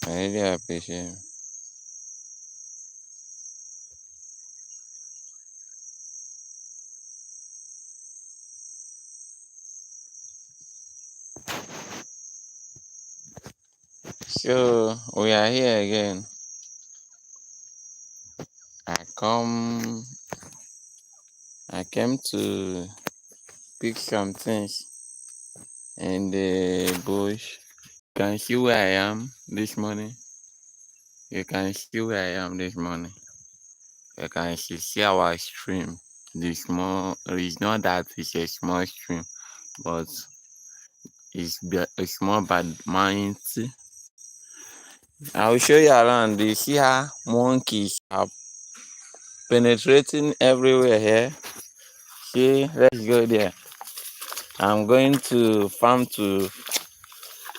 I really appreciate it. So we are here again. I come I came to pick some things in the bush. You can see where I am this morning. You can see where I am this morning. You can see our stream. The small, it's not that it's a small stream, but it's small but mighty. I will show you around. You see how monkeys are penetrating everywhere here. See, let's go there. I'm going to farm to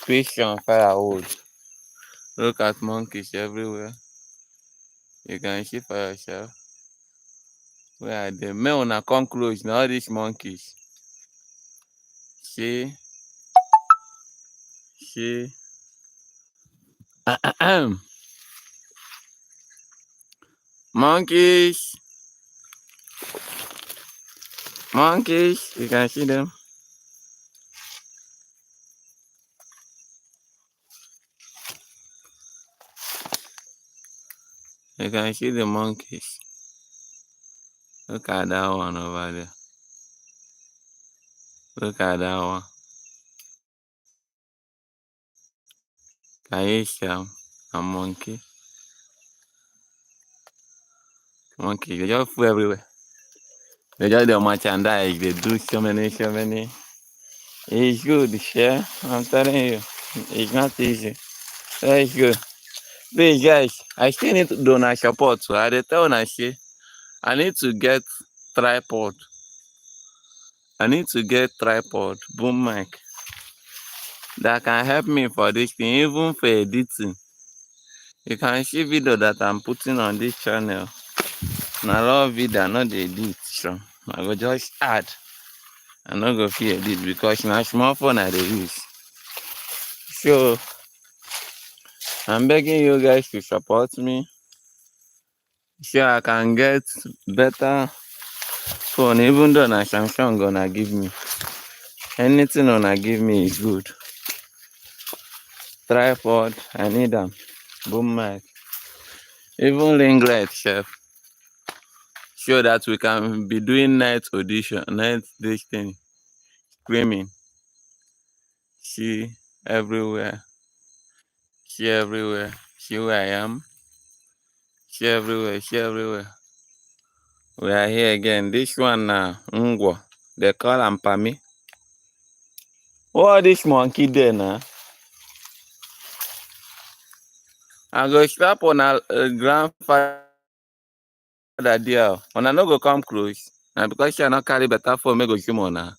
fish on firewood. Look at monkeys everywhere. You can see for yourself. Where are they? May una come close now, all these monkeys. See, see. Monkeys, monkeys. You can see them. You can see the monkeys. Look at that one over there. Look at that one. Can you see a monkey? Monkey, they just flew everywhere. They just the merchandise. They do so many. It's good, share. I'm telling you, it's not easy. So it's good. Please, guys, I still need to donate support. So I tell una say I need to get tripod. I need to get tripod, boom mic that can help me for this thing, even for editing. You can see video that I'm putting on this channel. Na raw video, not the edit. So I go just add. I not go fit edit because na small phone I dey use. So I'm begging you guys to support me so I can get better phone, even though na Samsung gonna give me. Anything gonna give me is good. Tripod, I need them. Boom mic. Even ring light, chef. So that we can be doing night audition, night this thing, screaming. See everywhere. See everywhere. See where I am. See everywhere. See everywhere. We are here again. This one now, Ngwo. They call am Pami. What this monkey there now? I go slap on a grandfather there. When I no go come close. And because she not carry better phone, me go show una.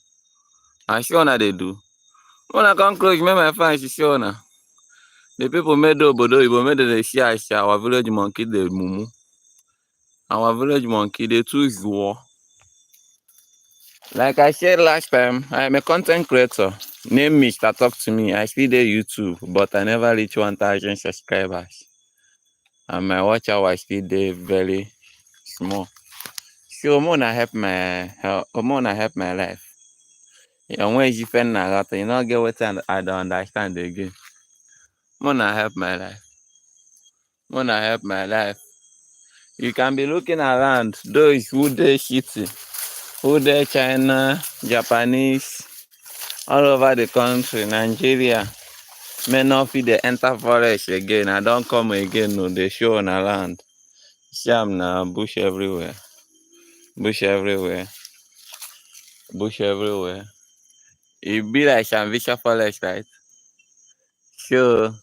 I show una they do. When I come close, me my friend she show una. The people made obodo Igbo made the share our village monkey the mumu. Our village monkey they choose war. Like I said last time, I am a content creator. Name me, start talk to me. I still do YouTube, but I never reach 1,000 subscribers. And my watch hour still dey very small. So help my life. And when you find out, you not get what I don't understand again. Mona help my life. Mona help my life. You can be looking around those who dey city, who dey China, Japanese, all over the country, Nigeria. May not fit dey enter forest again. I don't come again. No, they show on around. See am na bush everywhere. Bush everywhere. Bush everywhere. It be like Shanvisha Forest, right? So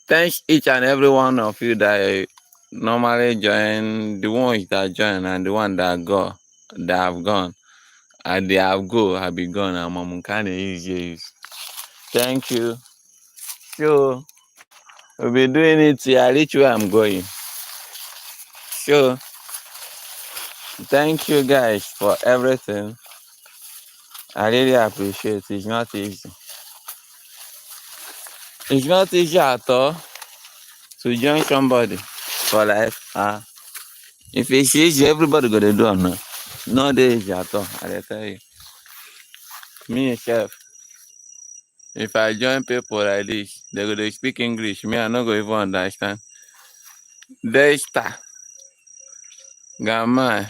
thanks each and every one of you that normally join, the ones that join and the one that have gone. And they have been gone, and mom kind of use. Thank you. So we'll be doing it till I reach where I'm going. So thank you guys for everything. I really appreciate it. It's not easy. It's not easy at all. to join somebody for life. If it's easy, everybody go to do am now. No dey easy at all, I dey tell you. Me sef, if I join people like this, they go dey speak English. Me, I no go even understand. Desta, Gamma,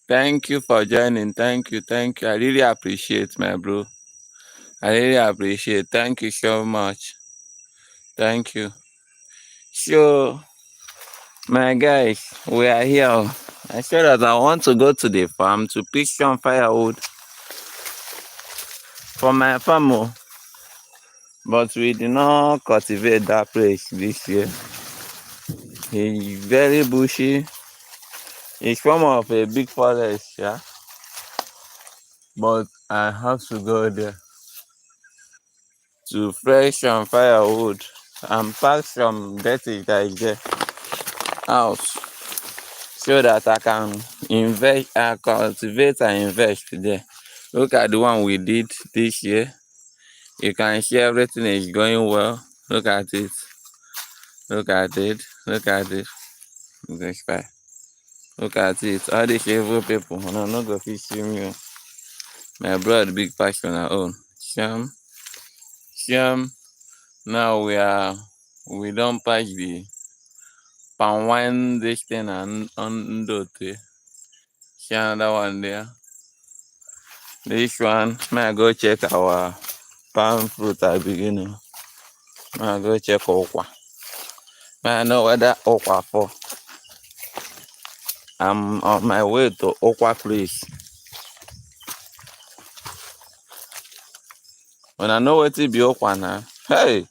thank you for joining. Thank you. I really appreciate, my bro. I really appreciate. Thank you so much. Thank you. So, my guys, we are here. I said that I want to go to the farm to pick some firewood for my farm, but we did not cultivate that place this year. It's very bushy. It's form of a big forest, yeah. But I have to go there to fresh some firewood and pack some dirty that is there out so that I can invest, cultivate and invest there. Look at the one we did this year. You can see everything is going well. Look at it. Look at it. Look at it. Look at it. All these evil people. No, no go fit see me. My brother, big passion at own. Sham. Now we don't patch the palm wine this thing and undo it. See another one there. This one, may I go check our palm fruit at the beginning. May I go check okwa. May I know whether okwa for. I'm on my way to okwa place. When I know what it be okwa now, hey,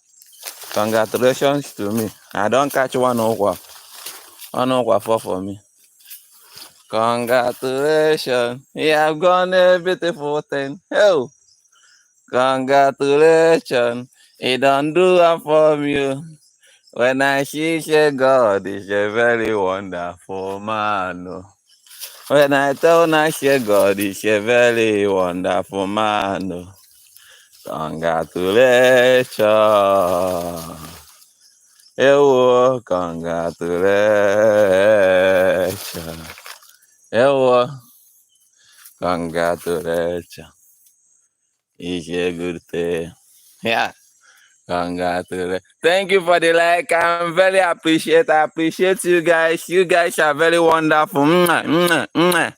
congratulations to me. I don't catch one okwa. One okwa for me. Congratulations, you have gone a beautiful thing. Oh, congratulations, he don't do it for you. When I see God is a very wonderful man. When I tell God is a very wonderful man. Congratulations. Oh, congratulations. Oh, congratulations. It's a good thing. Yeah. Congratulations. Thank you for the like. I'm very appreciate. I appreciate you guys. You guys are very wonderful. Mwah, mwah, mwah.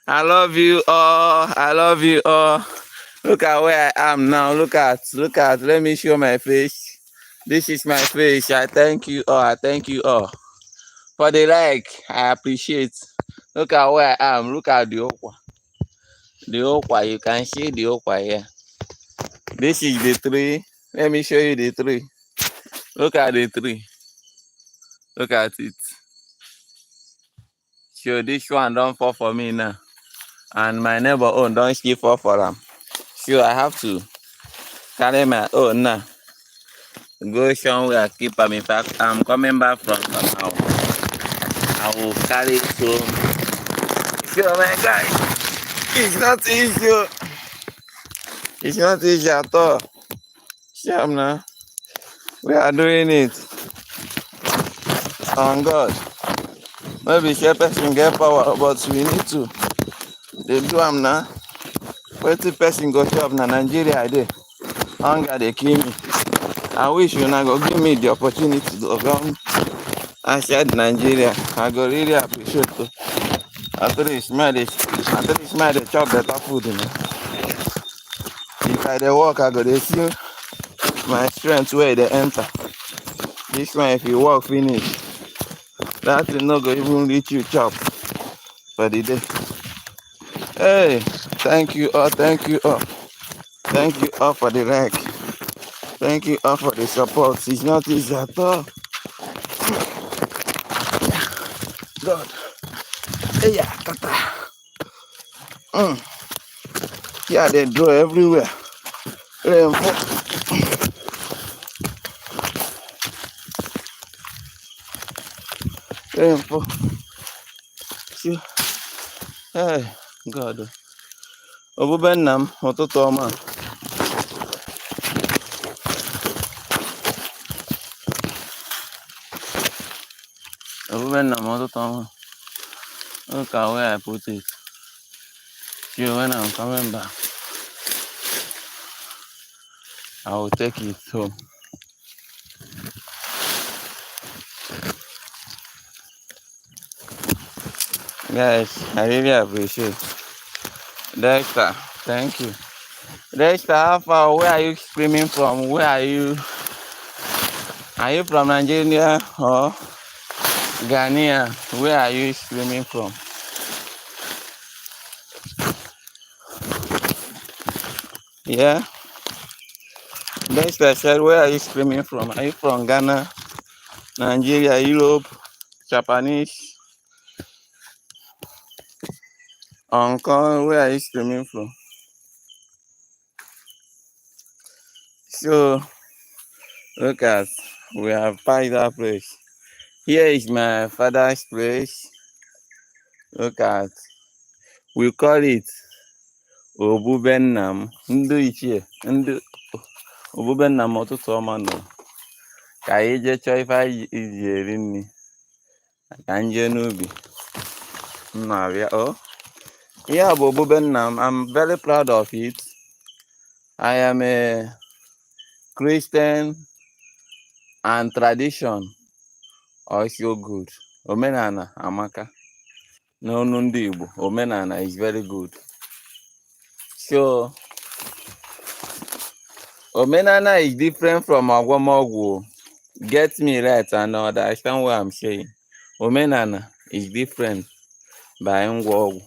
I love you all. I love you all. Look at where I am now. Look at. Let me show my face. This is my face. I thank you all. I thank you all for the like. I appreciate. Look at where I am. Look at the okwa. The okwa. You can see the okwa here. This is the tree. Let me show you the tree. Look at the tree. Look at it. So this one don't fall for me now. And my neighbor own don't skip fall for them. So I have to carry my own now. Go somewhere, keep them. In fact, I'm coming back from some house. I will carry it home. So my guys, it's not easy. It's not easy at all. Sham now. We are doing it. On God. Maybe share person get power, but we need to. They do them now. Wetin person go chop na Nigeria dey. Hunger dey kill me. I wish una go give me the opportunity to come outside Nigeria. I go really appreciate it. At least me dey chop better food. If I dey work, I go dey see my strength where e dey enter. This one, if you work finish, that thing no go even reach you chop for the day. Hey, thank you all. Thank you all. Thank you all for the like. Thank you all for the support. It's not easy at all. God. Hey, yeah, tata. Yeah, they draw everywhere. Rainfall. Rainfall. See? Hey, God. Obubenam, Ototoma. Even look at where I put it. So when I'm coming back, I will take it home. Guys, I really appreciate Dexter. Thank you. Dexter, how far? Where are you screaming from? Where are you? Are you from Nigeria or Ghana? Where are you screaming from? Yeah. Dexter said, where are you screaming from? Are you from Ghana, Nigeria, Europe, Japanese, Hong Kong? Where are you screaming from? So, look at, we have passed that place. Here is my father's place. Look at, we call it Obubennam. Ndị ichie, ndị Obubennam ọtụtụ ọma nọ. Ka anyị jee chọọ ife anyị ji eri nri. Ka anyị jee n'ubi. M na-abịa. Oh, yeah, Obubennam. I'm very proud of it. I am a Christian and tradition also good. Omenala amaka. N'onu ndị Igbo, omenala is very good. So, omenala is different from agwamogwu. Get me right and understand what I'm saying. Omenala is different by ngwogwu.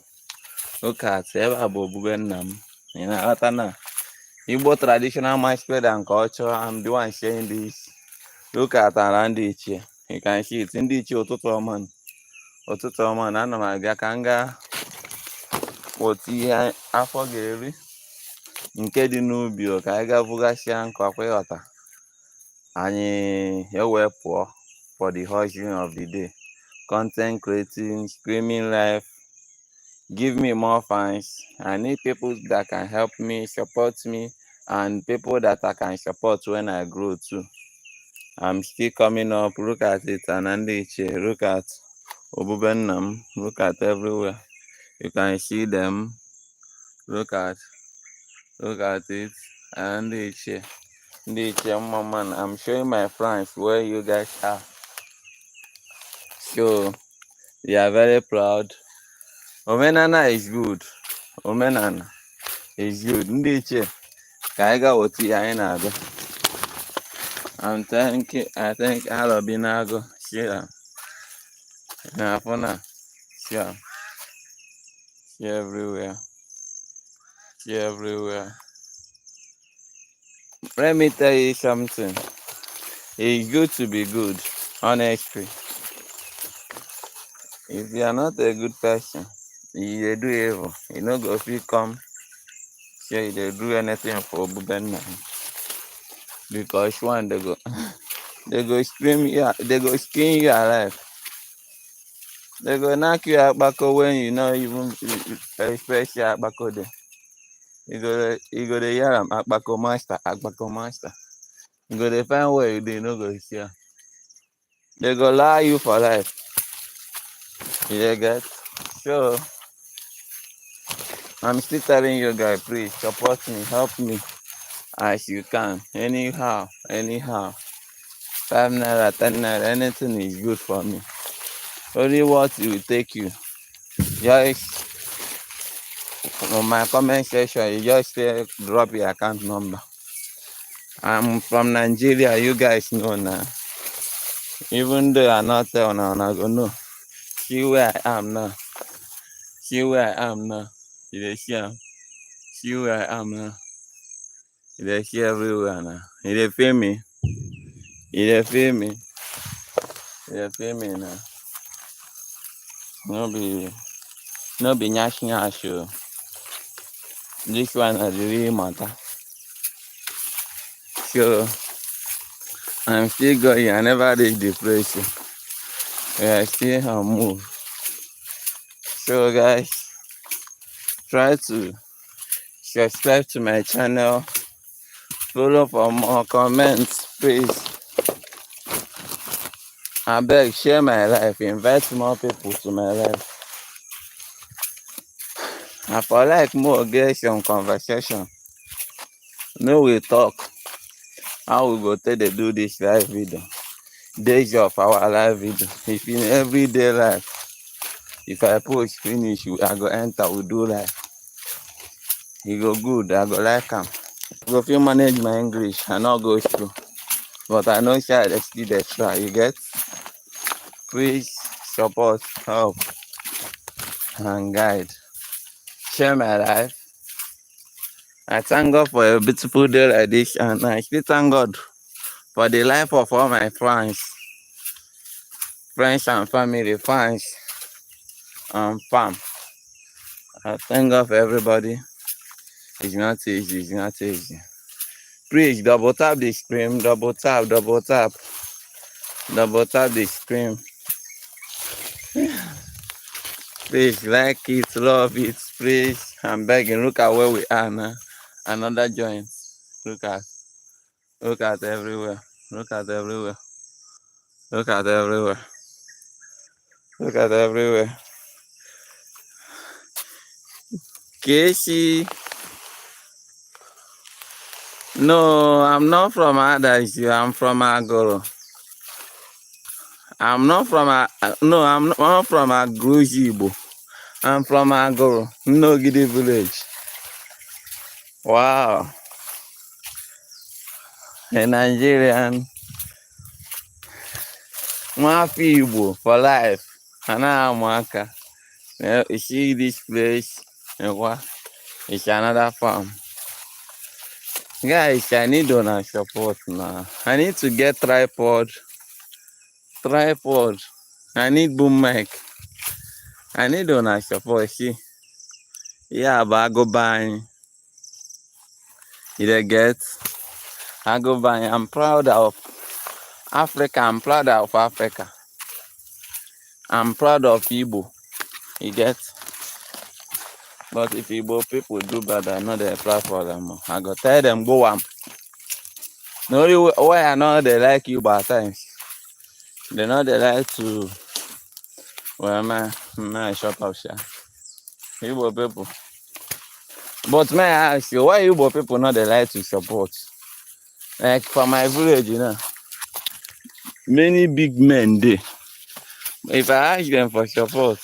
Look at ebe a bụ Obubennam. You know, Igbo traditional masquerade and culture. I'm the one saying this. Look at around the ichie. You can see it. Ndị ichie ụtụtụ ọma. Ụtụtụ ọma na ana m abịa ka m gaa otu ihe afọ ga-eri nke dị n'ubi ka anyị gaa bugasịa nkụ akwa ịghọta anyị ewee pụọ for the hustling of the day. Content creating, screaming life, give me more fans. I need people that can help me, support me, and people that I can support when I grow too. I'm still coming up. Look at it, Anandiche. Look at Obubennam. Look at everywhere. You can see them. Look at it. Anandiche. Man, I'm showing my friends where you guys are. So we are very proud. Omenana is good. Omenana is good. Ndiche. Kaiga oti aina. I think Alobinago. Share. Nafona. Share. Share everywhere. Share everywhere. Let me tell you something. It's good to be good. Honestly. If you are not a good person, you do evil. You know go if you come, say they do anything for Obubennam. Because one they go scream you, they go skin you alive. They go knock you out back when you know even expect you back there. You go the yaram akbako master. You go the find where you dey no go see. They go lie you for life. You get? So I'm still telling you guys, please support me, help me as you can. Anyhow. 5 naira, 10 naira, anything is good for me. Only what will take you. Just on my comment section, you just say drop your account number. I'm from Nigeria, you guys know now. Even though I'm not there now, I go know. See where I am now. You dey see where I am now. You dey see everywhere now. You dey feel me? You dey feel me now. No be nyash o. This one na the real matter. So I'm still going. I never reach the place. I still on move. So guys, try to subscribe to my channel. Follow for more comments, please. I beg, share my life, invite more people to my life. I for like more get some conversation. No we talk. How we go take dey do this live video? Days of our live video. If in everyday life, if I post finish, I go enter, we do live. E go good, I go like am. I go fit manage my English, I no go school. But I know say I still dey try, you get? Please support, help, and guide. Share my life. I thank God for a beautiful day like this, and I still thank God for the life of all my friends and family, fans and fam. I thank God for everybody. It's not easy, it's not easy. Please double tap the screen, double tap the screen. Please like it, love it, please. I'm begging. Look at where we are now. Another joint. Look at everywhere. Look at everywhere. Look at everywhere. Look at everywhere. Casey. No, I'm not from Adaishu. I'm from Agoro. I'm not from I'm not from Igbo. I'm from Agoro, Nnogide village. Wow. A Nigerian. Mwafi Igbo for life. Anamaka. You see this place? It's another farm. Guys, I need donor support now. I need to get tripod. I need boom mic. I need donor support. See? Yeah, but I go buy. You get? I go buy. I'm proud of Africa. I'm proud of Africa. I'm proud of Igbo. You get? But if Igbo people do bad, I know they're proud for them. I go tell them go am. The only way I know they like Igbo at times. They know they like to. Well, man, I shop up shop. Igbo people. But may I ask you, why Igbo people not they like to support? Like for my village, you know, many big men there. If I ask them for support,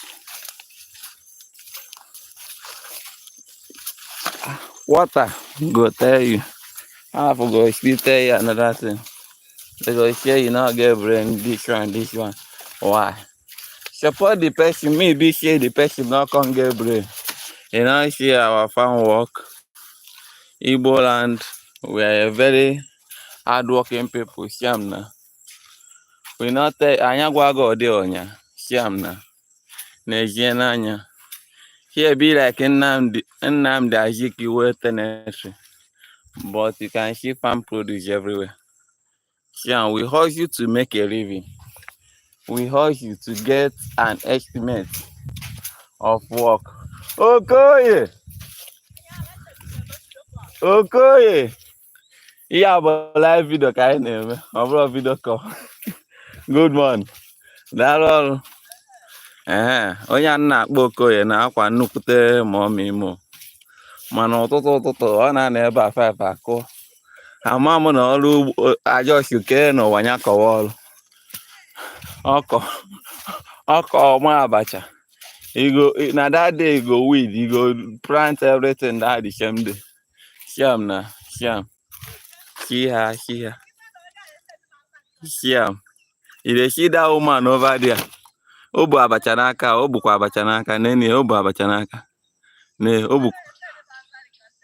water go tell you. I go still tell you another thing. They go say you not get brain, this one. Why? Support the person, me be say the person not come get brain. You know, see our farm work. Igbo land, we are a very hardworking people, Siam na. We not tell Anyagwago de Onya, Siam na. Nejiananya. Here be like Nnamdi Azikiwe Tenetri. But you can see farm produce everywhere. Siam, we urge you to make a living. We urge you to get an estimate of work. Okoye! Okoye! Yeah, but live video kind of video call. Good one. That all. Onye na-akpọ Okoye na-akwa nnukwute ma ọmịmụ. Mana ụtụtụ ọ na-anọ ebe a 5 akụ. Ama m na ọrụ ajọsi ke n'ụwa nya kọwa ọrụ. Ọkọ ọma abacha. Na that day you go weed, you go plant everything that the same day. Siam na, Siam. See her. Siam. You dey see that woman over there. Obu abacha n'aka, obukwa abacha n'aka, nene obu abacha n'aka. Ne obu.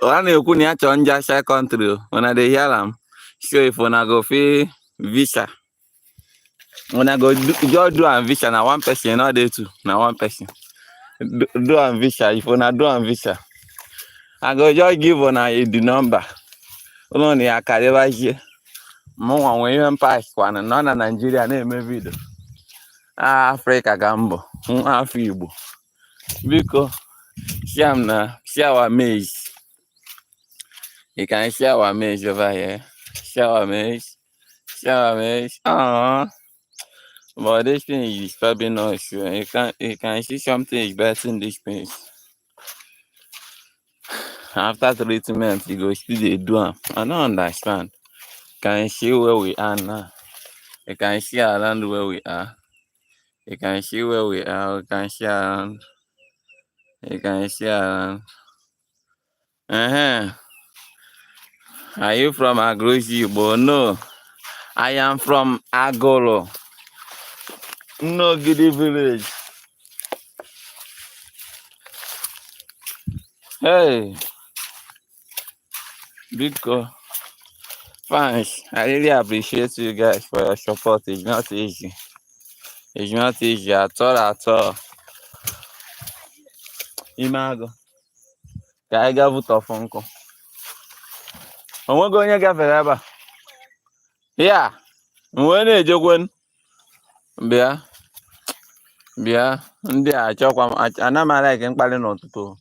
Ọ na-ekwu na ya chọọ njasha country when I dey hear am. So if una go fit visa, una go just do am visa na one person, not dey two, na one person. Do am visa, if una do am visa, I go just give una the number. Ụlọ na ya karịba ihe. Mụnwa nwee ihe pass kwana nọ na Nigeria na-eme video. Africa ka mbọ, afọ Igbo. Biko, share our maize. You can share our maize over here. Share our maize. Aww. But this thing is disturbing us. You can see something is betting this place. After treatment, you go still dey do am. I don't understand. Can you see where we are now? You can see around where we are. You can see where we are. You can see around. You can see around. Uh-huh. Are you from Agrosi, Igbo? No. I am from Agolo. No Gidi village. Hey, Biko. Thanks. I really appreciate you guys for your support. It's not easy. It's not easy at all at all. Imago. Ka anyị gaa vote of nkụ. Onwego onye gafere ebe a. Ya, wee na-ejekwen. Bịa. Bịa. Ndị a achọkwa m. Ana m like mkpali n'ụtụtụ.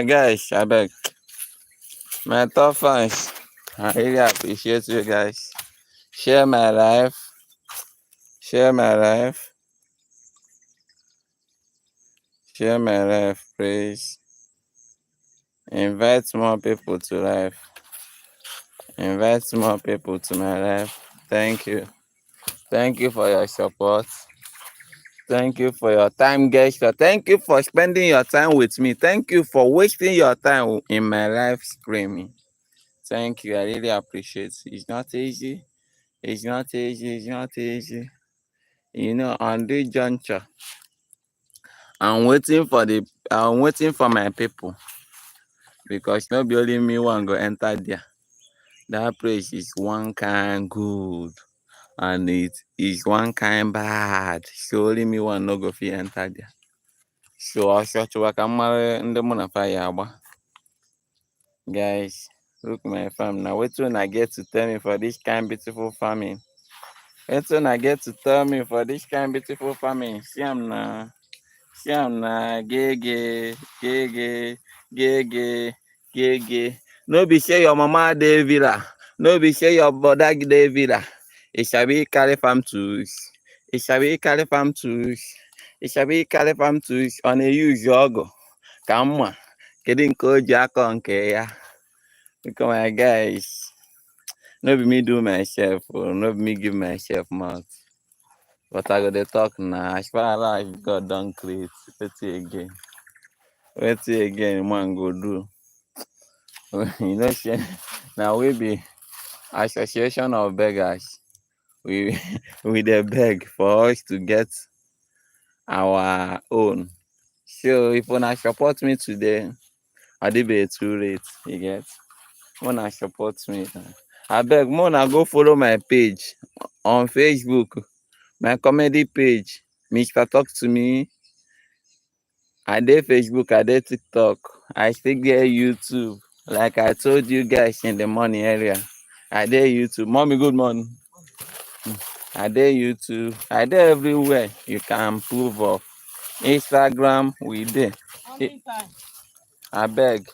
Guys, abeg. My top fans. I really appreciate you guys. Share my life. Share my life. Share my life, please. Invite more people to life. Invite more people to my life. Thank you. Thank you for your support. Thank you for your time, guys. Thank you for spending your time with me. Thank you for wasting your time in my live screaming. Thank you. I really appreciate it. It's not easy. It's not easy. It's not easy. You know, on this juncture, I'm waiting for my people. Because not be only me one go enter there. That place is one kind good. And it is one kind bad. So only me one no go fit enter there. So I'll shut you back. I'm in the moon fire. Guys, look my farm now. Wait till I get to tell me for this kind beautiful farming. Wait till I get to tell me for this kind beautiful farming. See I'm now. See I'm now. Gege, gege, gege, gege. No be say your mama dey villa. No be say your brother dey villa. It shall be carry farm tools. It shall be carry farm tools. It shall be carry farm tools on a use yogo. Come on. Kedu nke o ji aka nke ya. Because my guys, no be me do myself or no be me give myself mouth. But I go dey talk now. As far as God don create, wetin again? Wetin again man go do? You know, now we be association of beggars. We dey beg for us to get our own. So if una support me today, I dey be too late. You get? Una support me. Abeg, una go follow my page on Facebook, my comedy page, Mr. Talk to Me. I dey Facebook, I dey TikTok, I still get YouTube. Like I told you guys in the morning area, I dey YouTube. Mommy, good morning. I dey YouTube. I dey everywhere you can prove of. Instagram, we dey. Abeg,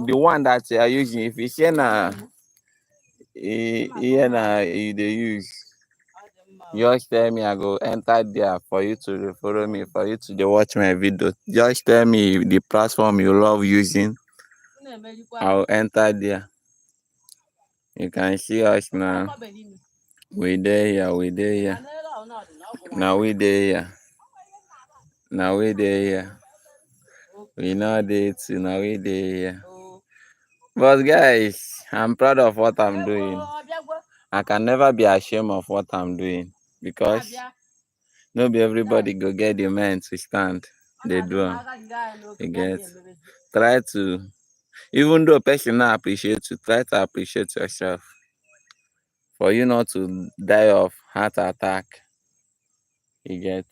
the one that you are using, if you say na you dey use, just tell me. I go enter there for you to follow me, for you to dey watch my video. Just tell me the platform you love using. I'll enter there. You can see us now. We dey here, we dey here. Now we dey here. Now we dey here. We know dey too, now we dey here. But guys, I'm proud of what I'm doing. I can never be ashamed of what I'm doing because no be everybody go get the mind to stand. They do. You get. Try to, even though person not appreciate you, try to appreciate yourself. For you not to die of heart attack. You get.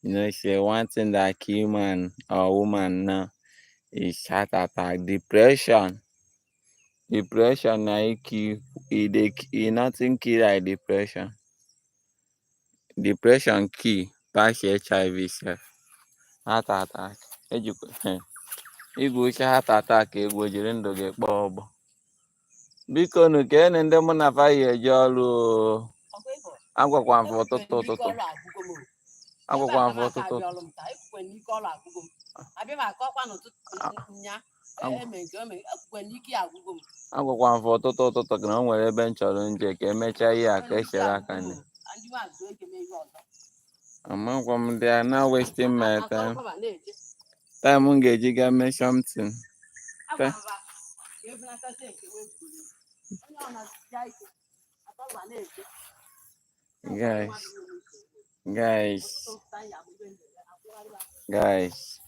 You know, say one thing that kill man or woman now is heart attack. Depression. Depression na nothing kill like depression. Depression key pass HIV self. Heart attack. Igwe heart attack egwu jiri ndụ gị kpọọ ọgbọ. Biko nu ka ndị mụ na fa yi eje ọrụ. Agwakwa m ụtụtụ ụtụtụ. Agwakwa m ụtụtụ. Agwakwa m ụtụtụ ụtụtụ ka na o nwere ebe m chọrọ nje ka emechaa ihe a ka esere aka nne. Amagwa m they are now wasting my time. Time m ga-eji ga mee something. Guys,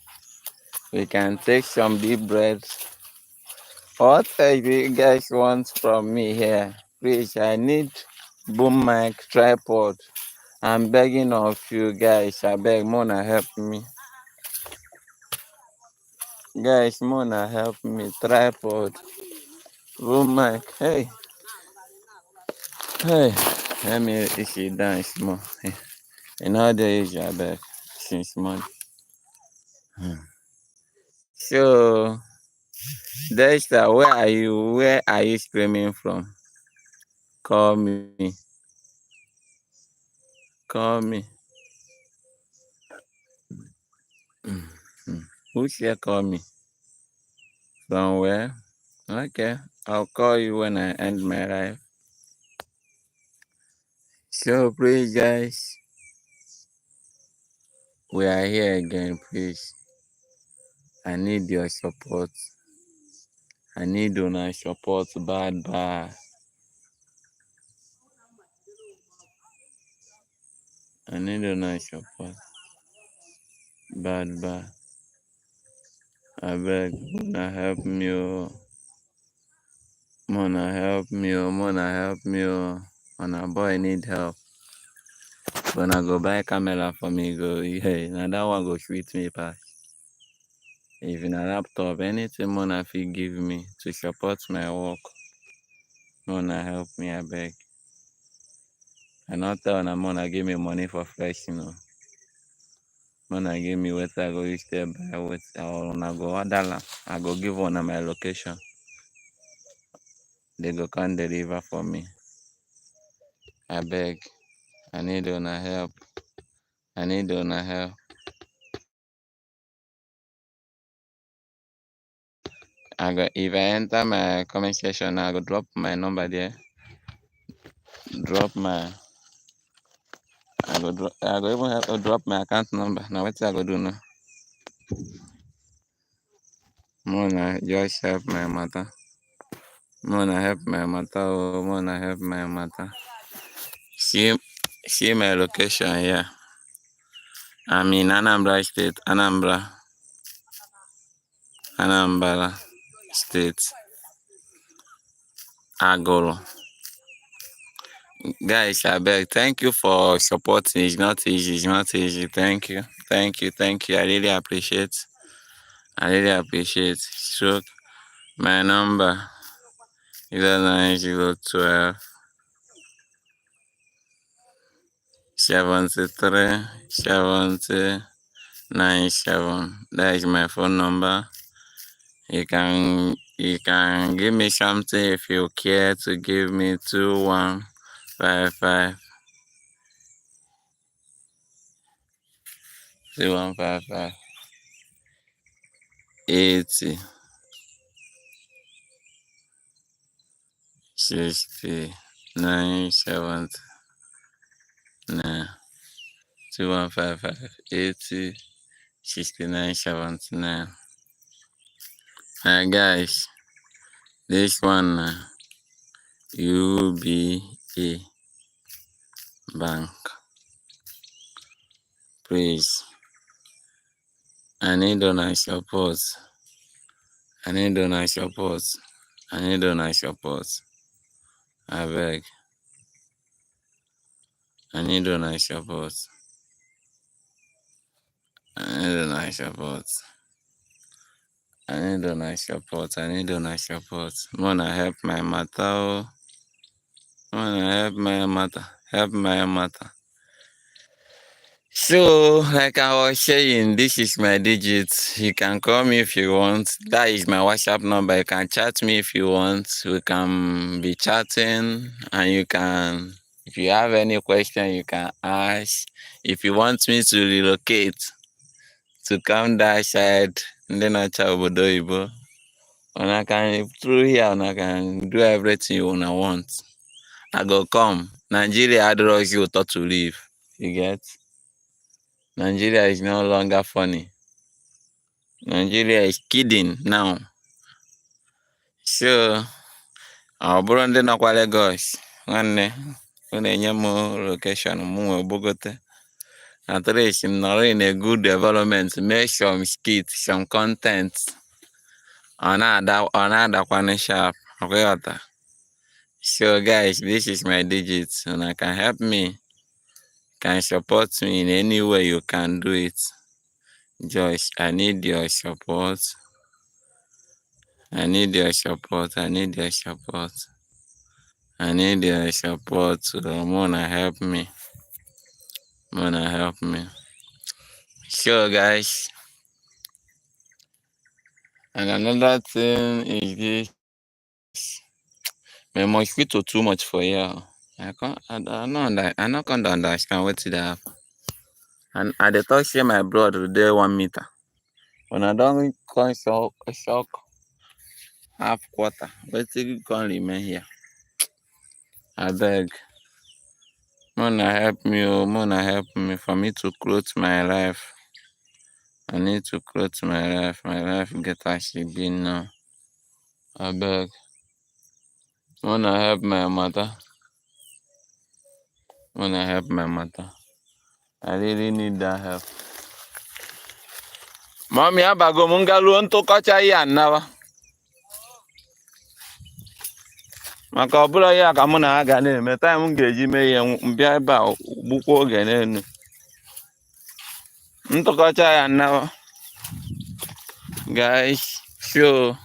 we can take some deep breaths. What do you guys want from me here? Please, I need boom mic, tripod. I'm begging of you guys. I beg, Mona, help me. Guys, Mona, help me. Tripod, boom mic. Hey, let me sit down small. In all days, I beg, since morning. So, Dexter, where are you? Where are you screaming from? Call me. Call me. Who's here? Call me. From where? Okay, I'll call you when I end my life. So, please, guys, we are here again. Please, I need your support. I need your support bad. I need your support bad. I beg, Mona, help me. Mona, help me. Mona, help me. Mona, boy, need help. Gonna go buy camera for me. Go, hey, now that one go sweet me pass. Even a laptop, anything Mona fit give me to support my work. Mona, help me, I beg. I not tell na Mona give me money for fresh, Mona give me what I go use there buy what or na go order. I go give one my location. They go come deliver for me. I beg. I need una help. I need una help. If I enter my comment section, I go drop my number there. I go even have to drop my account number. Now what I go do now? Mona, just help my matter. Mona, help my matter. Oh, Mona, help my matter. See my location here. I'm in Anambra State, Anambra State, Agolo. Guys, I beg, thank you for supporting. It's not easy. Thank you. I really appreciate. So, my number is 9012 73 That is my phone number. You can give me something if you care to give me 2155 80 69 70 2155 80 69 79. Guys, this one UBA Bank. Please, I need donor support. I beg. I need donor support. Wanna help my matter? Help my matter. So, like I was saying, this is my digits. You can call me if you want. That is my WhatsApp number. You can chat me if you want. We can be chatting and you can If you have any question, you can ask. If you want me to relocate to come that side, then I tell Obodo, and I can through here and I can do everything you wanna want. I go come. Nigeria adores you thought to leave. You get? Nigeria is no longer funny. Nigeria is kidding now. So ọ bụrụ ndị nọkwa Lagos, nwanne ụ na-enye m location m wee gbogote. At least m nọrọ in a good development, make some skit, some content. Ọ na-adakwana sharp. Okay, so guys, this is my digits, and I can help me, can support me in any way you can do it. Josh, I need your support. I need your support. I need your support. I need your support. Mona, help me. Mona, help me. Sure, guys. And another thing is this. My mosquito too much for you. I not can't understand what it have. And at the touch here, my blood today 1 meter. When I don't come shock half quarter, but it can remain here. I beg. Mona, help me, oh, Mona, help me for me to clothe my life. I need to clothe my life. My life get as it be now. I beg. Mona, help my mother. Mona, help my mother. I really need that help. Mommy, abago mungalu onto kacha ya nawa. Maka ọbụla ya ka mụ na ha ga na-eme time m ga-eji mee ihe mbịa ebe a gbukwa oge n'elu. Ntụkọcha ya nawa. Guys, so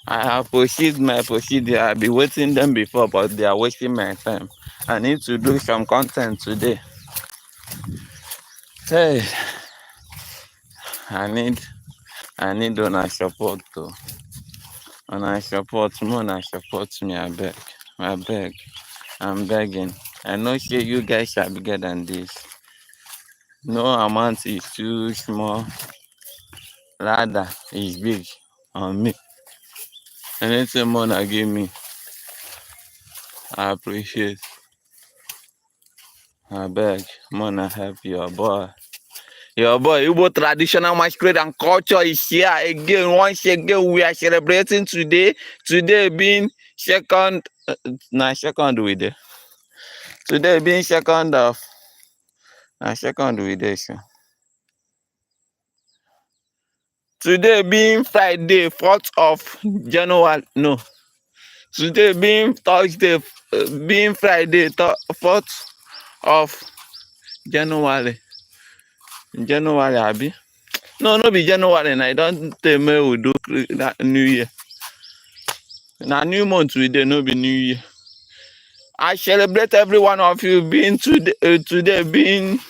I have proceeded my procedure. I've been waiting them before, but they are wasting my time. I need to do some content today. Hey, I need on support too. On support me, I beg. I'm begging. I know you guys are bigger than this. No amount is too small. Rather, it's big on me. Anything more that give me, I appreciate. I beg, Mona, help your boy. Your boy, Igbo traditional masquerade and culture is here again. Once again, we are celebrating today. Today being second, second with it. Today being second of, second with this. Today being Friday, 4th of January. No. Today being Thursday, being Friday, 4th of January. January, Abi. No be January, and I don't tell me we do that New Year. Now new month we dey, no be New Year. I celebrate every one of you being today being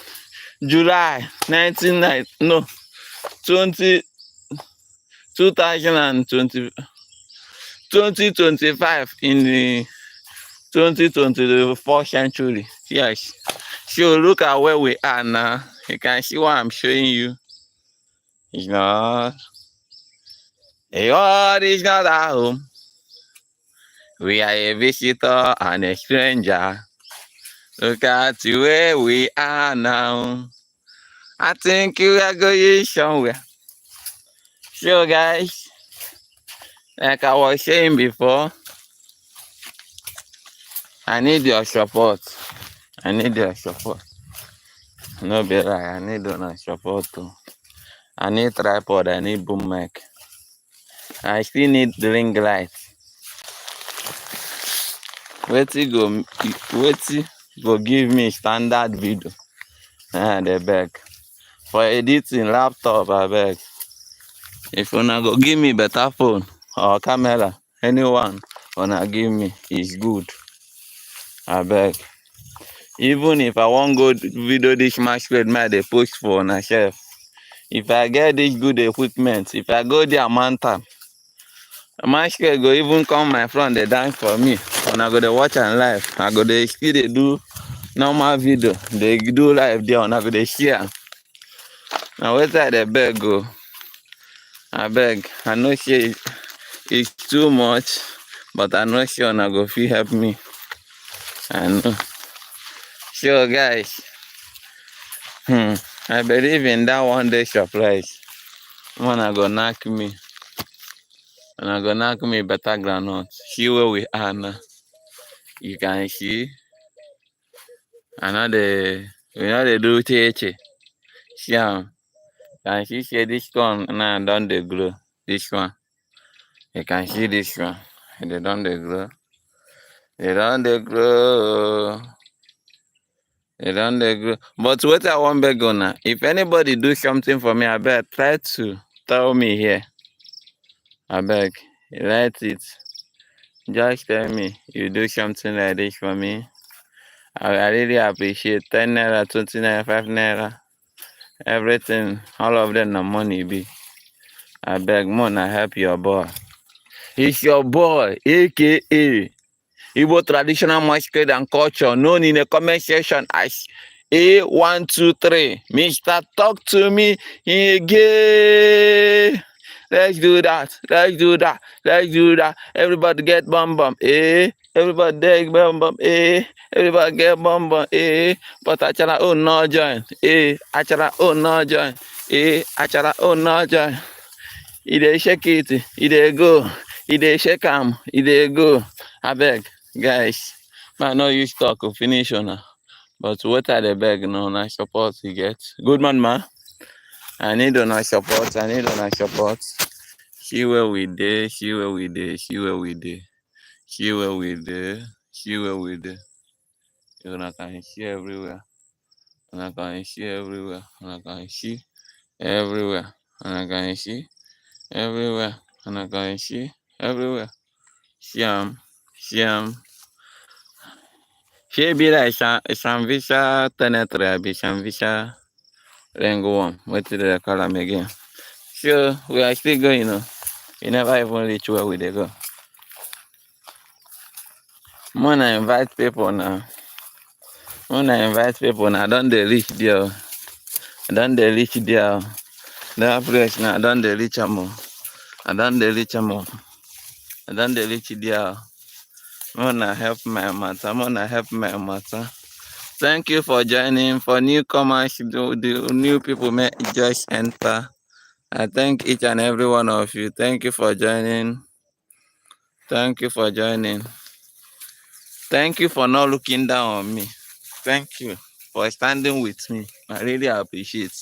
July 2025 in the 2024 century. Yes. So look at where we are now. You can see what I'm showing you. It's not. The world is not at home. We are a visitor and a stranger. Look at where we are now. I think you are going somewhere. So guys, like I was saying before, I need your support. I need your support. No be lie, I need your support too. I need tripod, I need boom mic. I still need the ring light. Wetin go give me standard video? They beg. For editing laptop, I beg. If una go give me better phone or camera, anyone una give me is good. I beg. Even if I want go video this masquerade, they post for on a shelf. If I get this good equipment, if I go there mountain, Masquerade go even come my front, they dance for me. And I go to watch and live. I go to still they do normal video. They do live there and I go to share. Now wait till the beg go. I beg. I know it's too much, but I'm not sure I go feel help me. I know. Sure guys. I believe in that one day surprise. Man, I go knock me. And I go knock me better groundnut. See where we are now. You can see. I know they do cheche. See can you see this one now done the glow. This one. You can see this one. They done the glow. They done the glow. They done the glow. But what I want beg on now, if anybody do something for me, I beg try to tell me here. I beg. Write it. Just tell me you do something like this for me. I really appreciate 10 naira, 20 naira, 5 naira. Everything, all of them, the money be. I beg, Mona, help your boy. It's your boy, aka Igbo traditional masquerade and culture, known in the comment section as A123. Mr. Talk to me again. Let's do that. Let's do that. Let's do that. Everybody get bum bum. Everybody get bum bum. Everybody get bum bum. But achara oh no join. Achara oh no join. Achara oh no join. He dey shake it. He dey go. He dey shake am. He dey go. I beg, guys. Man, no use talk. Finish on. But what I dey beg no, na support you get. Good man. I need on support. I need on support. See where we dey. See where we dey. See where we dey. See where we dey. See where we dey. You can see everywhere. And I can see everywhere. And I can see everywhere. And I can see everywhere. And I can see everywhere. See am. She be like Shamvisha Tenetra, be Shamvisha Renguam. What did they call him again? So we are still going, you know. We never even reach where we they go. When I invite people now. Don't they reach there? Don't they reach there? That place now, don't they reach them? I don't they reach them? I don't they reach there? Wanna help my matter. Thank you for joining. For newcomers, the new people may just enter. I thank each and every one of you. Thank you for joining. Thank you for joining. Thank you for not looking down on me. Thank you for standing with me. I really appreciate.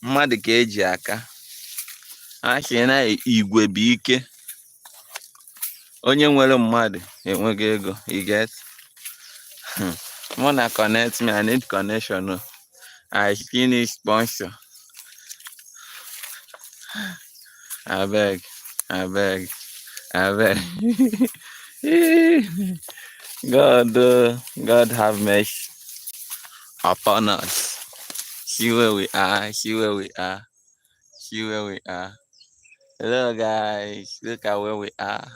Mmadụ ka eji aka. Asị na igwe bụ ike. Onye nwere mmadụ enweghị ego. You get? Wanna connect me? I need connection. No. I still need sponsor. I beg. God have mercy upon us. See where we are. Hello guys, look at where we are.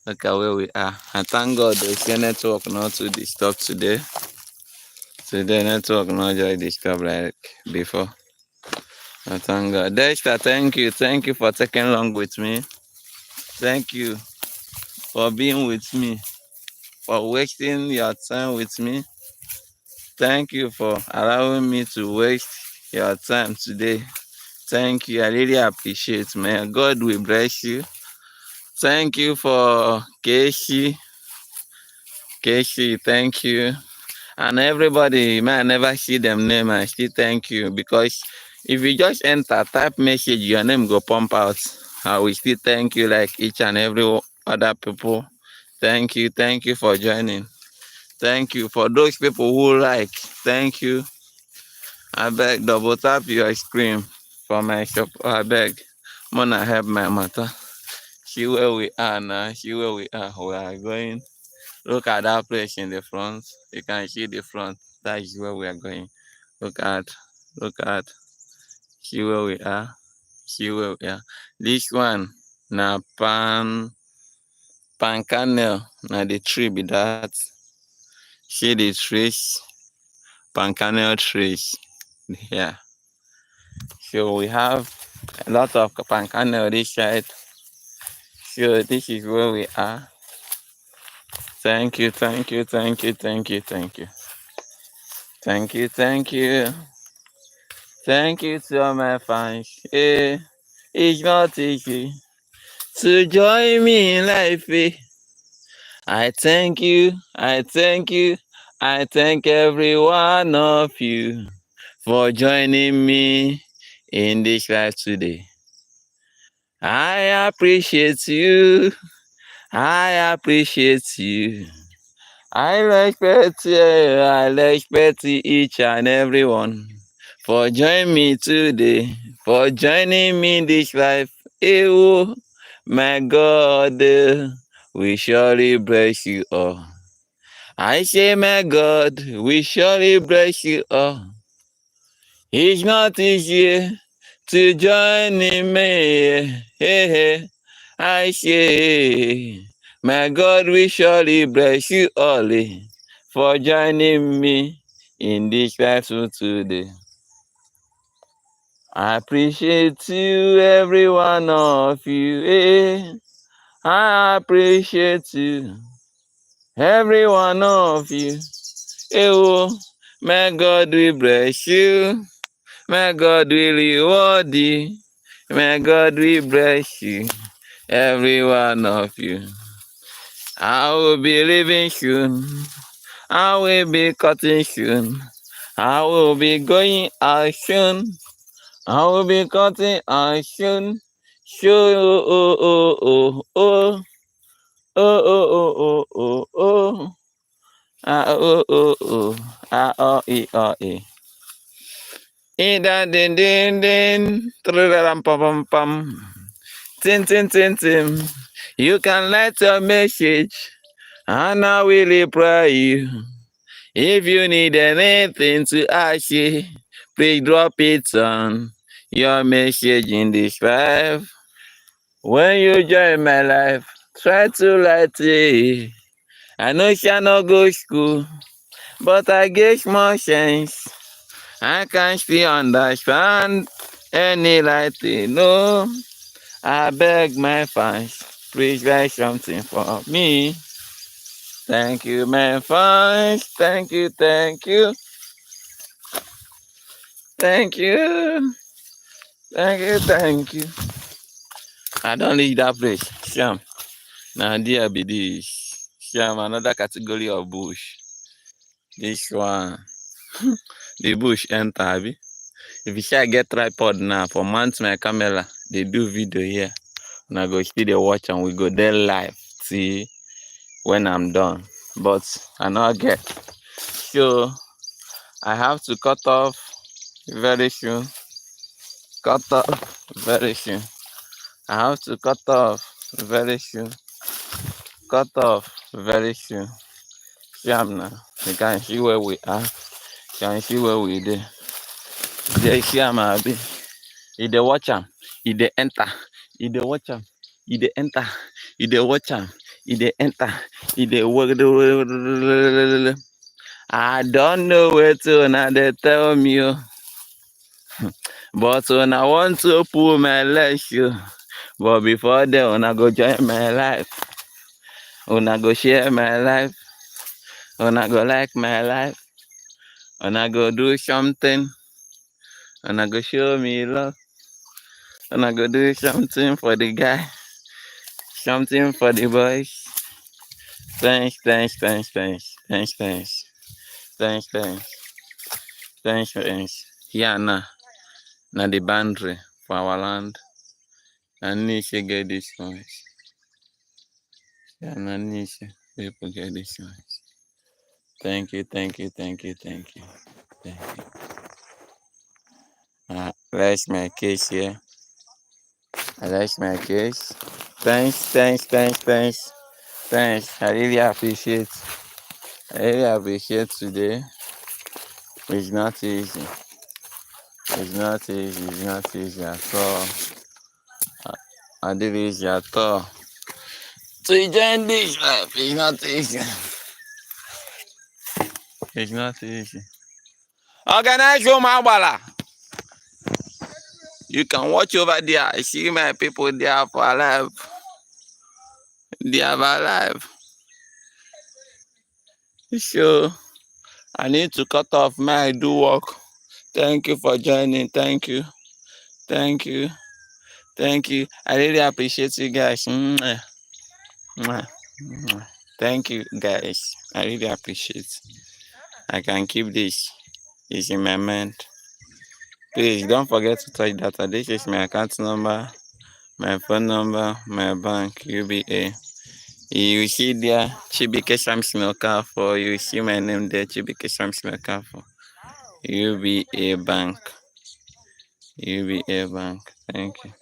I thank God the network not to disturb today. Today network not just disturb like before. I thank God. Dexter, thank you for taking long with me. Thank you for being with me, for wasting your time with me. Thank you for allowing me to waste your time today. Thank you. I really appreciate, man. God will bless you. Thank you for Casey, thank you. And everybody, man, I never see them name. I still thank you, because if you just enter, type message, your name go pump out. I will still thank you like each and every other people. Thank you for joining. Thank you for those people who like. Thank you. I beg, double tap your screen for my shop. I beg, Mona help my matter. See where we are now. We are going. Look at that place in the front. You can see the front. That is where we are going. Look at. See where we are. This one. na pan kernel, na the tree be that. See the trees, pan kernel trees. Yeah. So we have a lot of pan kernel this side. So this is where we are. Thank you, thank you, thank you, thank you, thank you. Thank you, thank you. Thank you to all my fans. It's not easy to join me in life. I thank you, I thank you, I thank every one of you for joining me in this life today. I appreciate you. I appreciate you. I respect each and every one for joining me today, for joining me in this life. Oh, my God, we surely bless you all. I say, my God, we surely bless you all. It's not easy to join in me. Hey, hey. I say, my God, we surely bless you all for joining me in this classroom today. I appreciate you, every one of you. I appreciate you, every one of you. Oh, my God, we bless you. My God, we reward you. My God, we bless you, every one of you. I will be leaving soon. I will be cutting soon. I will be going out soon. I will be cutting out soon. Soon, oh, oh, oh, oh. Oh, oh, oh, oh, oh, oh. Ah, oh, oh, oh. Ah, oh, oh, eh. Ida, din, din, din. Tralaram, pam, pam, pam. Tin, tin, tin, tin. You can write your message, and I will reply you. If you need anything to ask you, please drop it on your message in this life. When you join my life, try to write it. I know shall not go school, but I get more sense. I can still understand any writing. No, I beg my fans, please write something for me. Thank you, my fans. Thank you, thank you. Thank you. Thank you, thank you. I don't leave that place. Sham. Now there be this. Sham, another category of bush. This one. The bush enter, abi. If you shall get tripod now for mount my camera, they do video here. And I go still they watch and we go there live. See when I'm done. But I not get. So I have to cut off very soon. Cut off very soon. I have to cut off very soon. Cut off very soon. Sham now. You can see where we are. You can see where we there. There Sham abi. If they watch am, if they enter, if they watch am, if they enter, if they watch am, if they enter, if they work. I don't know where to now they tell me. But when I want to pull my leg, but before then, when I go join my life, when I go share my life, when I go like my life, when I go do something, when I go show me love, when I go do something for the guy, something for the boys. Thanks, thanks, thanks, thanks, thanks, thanks, thanks, thanks, thanks, thanks. Here now the boundary for our land. And Nisha get this noise. Yeah, now Nisha, people get this noise. Thank you, thank you, thank you, thank you, thank you. That's my case here. That's my case. Thanks, thanks, thanks, thanks, thanks. I really appreciate. I really appreciate today. It's not easy. It's not easy. It's not easy at all. I did easy at all. To join this life is not easy. It's not easy. Organize your mabala. You can watch over there. I see my people there for alive. They are alive. So I need to cut off my do work. Thank you for joining. Thank you. Thank you. Thank you. I really appreciate you guys. Mwah. Mwah. Mwah. Thank you guys. I really appreciate. I can keep this. It's in my mind. Please don't forget to touch data. This is my account number, my phone number, my bank, UBA. You see there, Chibike Samson Okafor. You see my name there, Chibike Samson Okafor. UBA Bank. UBA Bank. Thank you.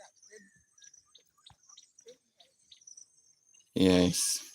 Yes.